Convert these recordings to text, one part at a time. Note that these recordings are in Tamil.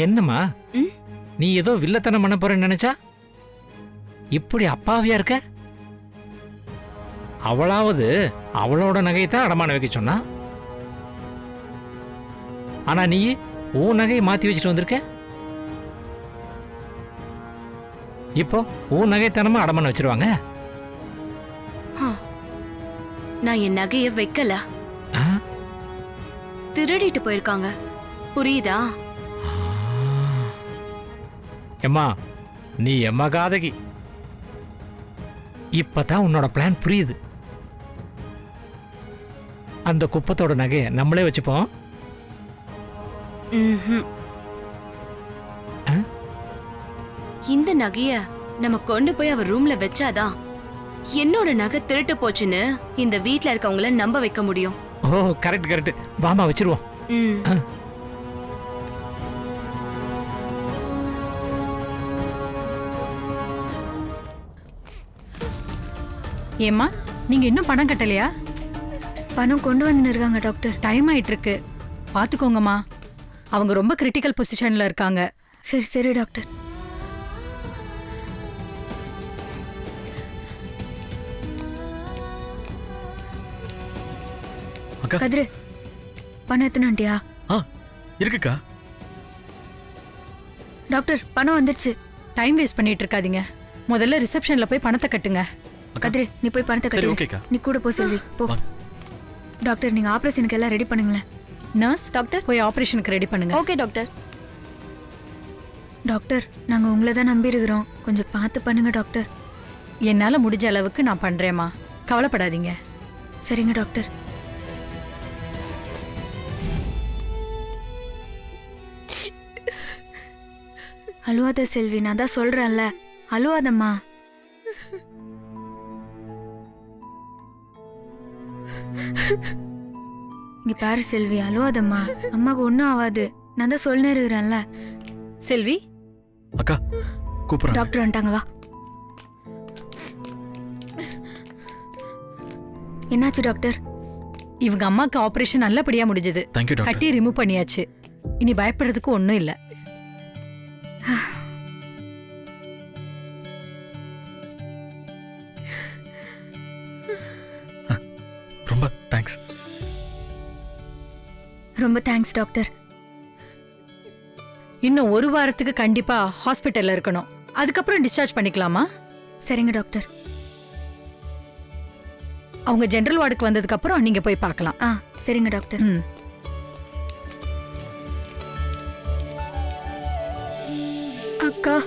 என்னம்மா நீ ஏதோ வில்லத்தனம் பண்ண போறேன்னு நினைச்சா இப்படி அப்பாவியா இருக்க? அவளாவது அவளோட நகையை தான் அடமானம் வைக்க சொன்னா, ஆனா நீ உன் நகையை மாத்தி வச்சுட்டு வந்திருக்க. இப்போ உன் நகைத்தனமா அடமானம் வச்சிருவாங்க. நான் என் நகைய வைக்கல, திருடிட்டு போயிருக்காங்க. புரியுதா? எம்மா நீ எம்மா காதகி. இப்பதான் உன்னோட பிளான் புரியுது. அந்த குப்பத்தோட நகையை நம்மளே வச்சுப்போம். இந்த நகைய நம்ம கொண்டு போய் அவர் ரூம்ல வச்சாதான் என்னோட நகை திருட்டு போச்சுன்னு இந்த வீட்ல இருக்கவங்கள நம்ப வைக்க முடியும். ஓ கரெக்ட் கரெக்ட். வாமா வச்சிருவோம். ஏம்மா நீங்க இன்னும் பணம் கட்டலையா? பணம் கொண்டு வந்து இருக்காங்க டாக்டர். டைம் ஆயிட்டு இருக்கு, பாத்துக்கோங்கம்மா. அவங்க ரொம்ப கிரிட்டிக்கல் பொசிஷன்ல இருக்காங்க. சரி சரி டாக்டர். கதிரு பணம் எத்தனாண்டியா? இருக்குக்கா. டாக்டர் பணம் வந்துருச்சு. டைம் வேஸ்ட் பண்ணிட்டு இருக்காதீங்க, முதல்ல ரிசப்ஷன்ல போய் பணத்தை கட்டுங்க. கதிரு நீ போய் பணத்தை கட்டு. நீ கூட போ செல்வி போ. டாக்டர் நீங்க ஆபரேஷனுக்கு எல்லாம் ரெடி பண்ணுங்களேன். நர்ஸ் டாக்டர் போய் ஆபரேஷனுக்கு ரெடி பண்ணுங்க. Okay doctor. டாக்டர் நாங்க உங்களை தான் நம்பி இருக்கிறோம், கொஞ்சம் பார்த்து பண்ணுங்க டாக்டர். என்னால முடிஞ்ச அளவுக்கு நான் பண்றேம்மா, கவலைப்படாதீங்க. சரிங்க டாக்டர். அழுவாத செல்வி, நான் தான் சொல்றேன்ல, அழுவாதம்மா. இங்க பாரு செல்வி, அழுவாதம்மா. அம்மாக்கு ஒன்னும் ஆகாது, நான் தான் சொல்ல இருக்கிறேன்ல. செல்வி அக்கா கூப்பிடுறேன். டாக்டர் வந்துட்டாங்க, வா. என்னாச்சு டாக்டர்? இவங்க அம்மாக்கு ஆபரேஷன் நல்லபடியா முடிஞ்சது. கட்டி ரிமூவ் பண்ணியாச்சு. இனி பயப்படுறதுக்கு ஒன்னும் இல்ல. ரொம்ப தேங்க்ஸ். ரொம்ப தேங்க்ஸ் டாக்டர். இன்னும் ஒரு வாரத்துக்கு கண்டிப்பா ஹாஸ்பிட்டல்ல இருக்கணும், அதுக்கப்புறம் டிஸ்சார்ஜ் பண்ணிக்கலாமா? சரிங்க டாக்டர். அவங்க ஜெனரல் வார்டுக்கு வந்ததுக்கு அப்புறம் நீங்க போய் பார்க்கலாம். சரிங்க டாக்டர். அக்கா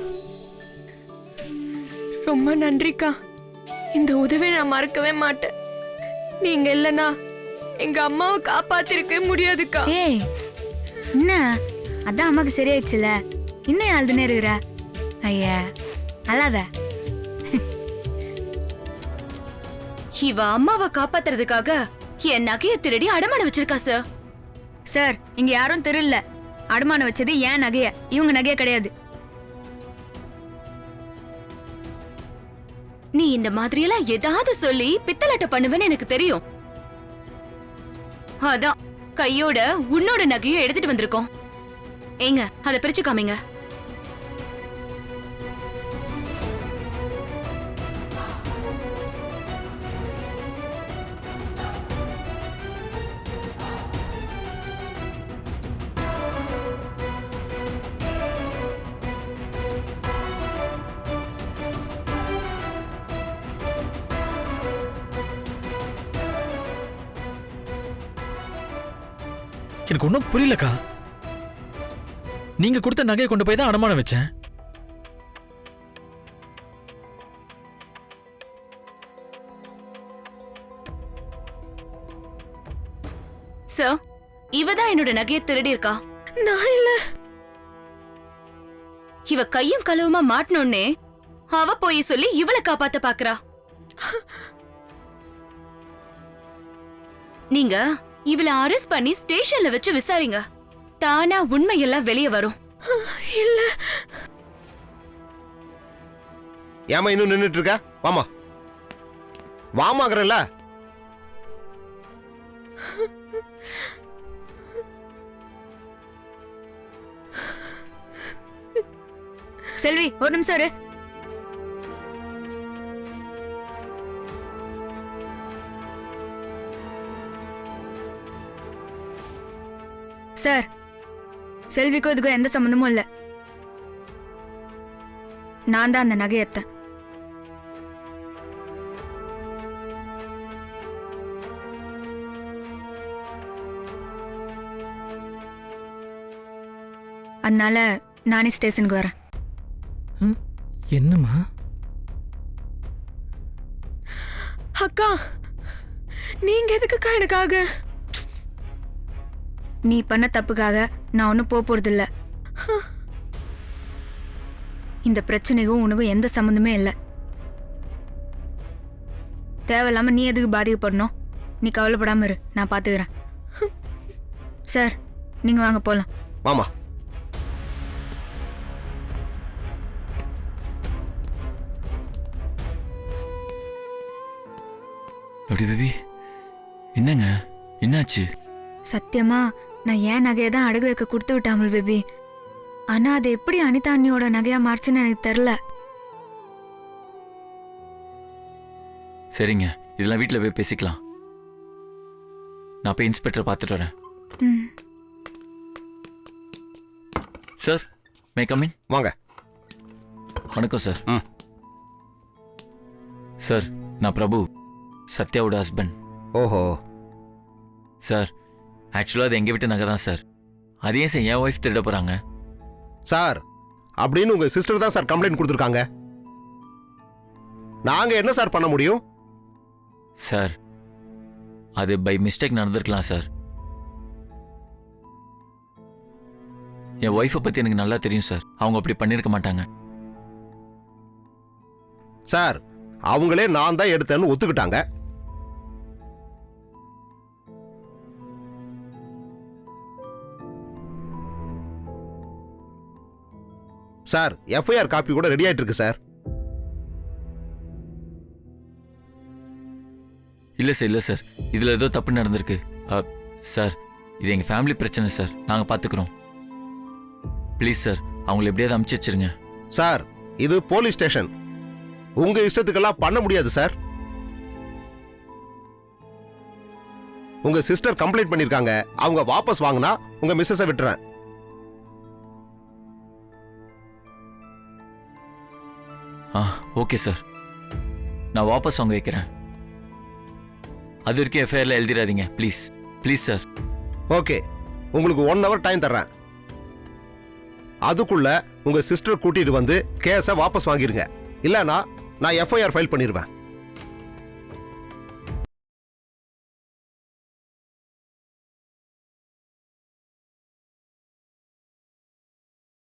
ரொம்ப நன்றிக்கா, இந்த உதவியை நான் மறக்கவே மாட்டேன். நீங்க இல்லனா எங்க அம்மாவை காப்பாத்திருக்கவே முடியாதுக்கா. ஏய் என்ன, அதான் அம்மாக்கு சரியாயிடுச்சுல, இன்னும் அழுதுனே இருக்கிற? ஐயா அழாத. இவ அம்மாவை காப்பாத்துறதுக்காக என் நகையை திருடி அடமானம் வச்சிருக்கா சார். சார் இங்க யாரும் திருடல, அடமானம் வச்சது ஏன் நகைய, இவங்க நகைய கிடையாது. நீ இந்த மாதிரி எல்லாம் ஏதாவது சொல்லி பித்தலாட்ட பண்ணுவேன்னு எனக்கு தெரியும். அதான் கையோட உன்னோட நகையும் எடுத்துட்டு வந்திருக்கோம். ஏங்க அதை பிரிச்சு காமிங்க. எனக்கு ஒன்றும் புரியலக்கா. நீங்க கொடுத்த நகையை கொண்டு போய் தான் அடமானம் வச்சேன். சார் இவதான் என்னோட நகையை திருடி இருக்கா. நான் இல்ல. இவ கையும் களவுமா மாட்டணும்னே அவ போய் சொல்லி இவளை காப்பாத்த பாக்குறா. நீங்க இவளை அரெஸ்ட் பண்ணி ஸ்டேஷன்ல வச்சு விசாரிங்க, தானா உண்மையெல்லாம் வெளியே வரும். இல்ல ஏமா இன்னும் நின்னுட்டு இருக்க? வாமா வாமாங்கறல. செல்வி ஒரு நிமிஷம் இரு. சார், செல்விக்கும் இதுக்கும் எந்த சம்பந்தமும் இல்ல. நான் தான் அந்த நகையை எடுத்தேன். அதனால நானே ஸ்டேஷனுக்கு வரேன். என்னம்மா? அக்கா, நீங்க எதுக்குக்கா எனக்காக? நீ பண்ண தப்புக்காக நான் ஒன்றும் போறது இல்ல. இந்த பிரச்சனைக்கும் உனக்கும் எந்த சம்மந்தமே இல்லை. தேவையில்லாம நீ எதுக்கு பாதிக்கப்படணும்? நீ கவலைப்படாம இரு, நான் பாத்துக்கிறேன். சார், நீங்க வாங்க போலாம். வாமா. எப்படி பேபி? என்னங்க என்னாச்சு? சத்தியமா நான் ஏன் நகையை தான் அடகு வைக்க கொடுத்து விட்டாமல் பேபி. ஆனா அது எப்படி அனிதா அண்ணியோட நகையா மாறுச்சுன்னு எனக்கு தெரியல. சரிங்க, இதெல்லாம் வீட்டில் போய் பேசிக்கலாம். நான் போய் இன்ஸ்பெக்டரை பார்த்துட்டு வரேன். ம். Sir, may come in? வாங்க. வணக்கம் சார். ம். சார், நான் பிரபு, சத்யாவோட ஹஸ்பண்ட். ஓஹோ. சார், ஆக்சுவலாக அது எங்கள் வீட்டு நகை தான் சார். அதையே சார் என் ஒய்ஃப் திருட போகிறாங்க. சார், அப்படின்னு உங்க சிஸ்டர் தான் சார் கம்ப்ளைண்ட் கொடுத்துருக்காங்க. நாங்க என்ன சார் பண்ண முடியும்? சார், அது பை மிஸ்டேக் நடந்திருக்கலாம் சார். என் ஒய்ஃபை பற்றி எனக்கு நல்லா தெரியும் சார். அவங்க அப்படி பண்ணியிருக்க மாட்டாங்க. சார், அவங்களே நான் தான் எடுத்தேன்னு ஒத்துக்கிட்டாங்க. சார், எஃப்ஐஆர் காப்பி கூட ரெடி ஆயிட்டு இருக்கு சார். இல்லை சார், இல்லை சார், இதில் ஏதோ தப்பு நடந்திருக்கு. சார், இது எங்கள் ஃபேமிலி பிரச்சனை சார். நாங்கள் பார்த்துக்குறோம். ப்ளீஸ் சார், அவங்கள எப்படியாவது அமுச்சு வச்சிருங்க. சார், இது போலீஸ் ஸ்டேஷன். உங்க இஷ்டத்துக்கெல்லாம் பண்ண முடியாது சார். உங்க சிஸ்டர் கம்ப்ளைண்ட் பண்ணிருக்காங்க. அவங்க வாபஸ் வாங்கினா உங்க மிஸ்ஸஸை விட்டுறேன். ஓகே சார், நான் வாபஸ் வாங்க வைக்கிறேன். அது வரைக்கும் எஃப்ஐஆரில் எழுதிடாதீங்க ப்ளீஸ். Please sir. ஓகே, உங்களுக்கு 1 hour டைம் தர்றேன். அதுக்குள்ள உங்க சிஸ்டர் கூட்டிட்டு வந்து கேஸை வாபஸ் வாங்கிருங்க. இல்லனா நான் எஃப்ஐஆர் ஃபைல் பண்ணிடுவேன்.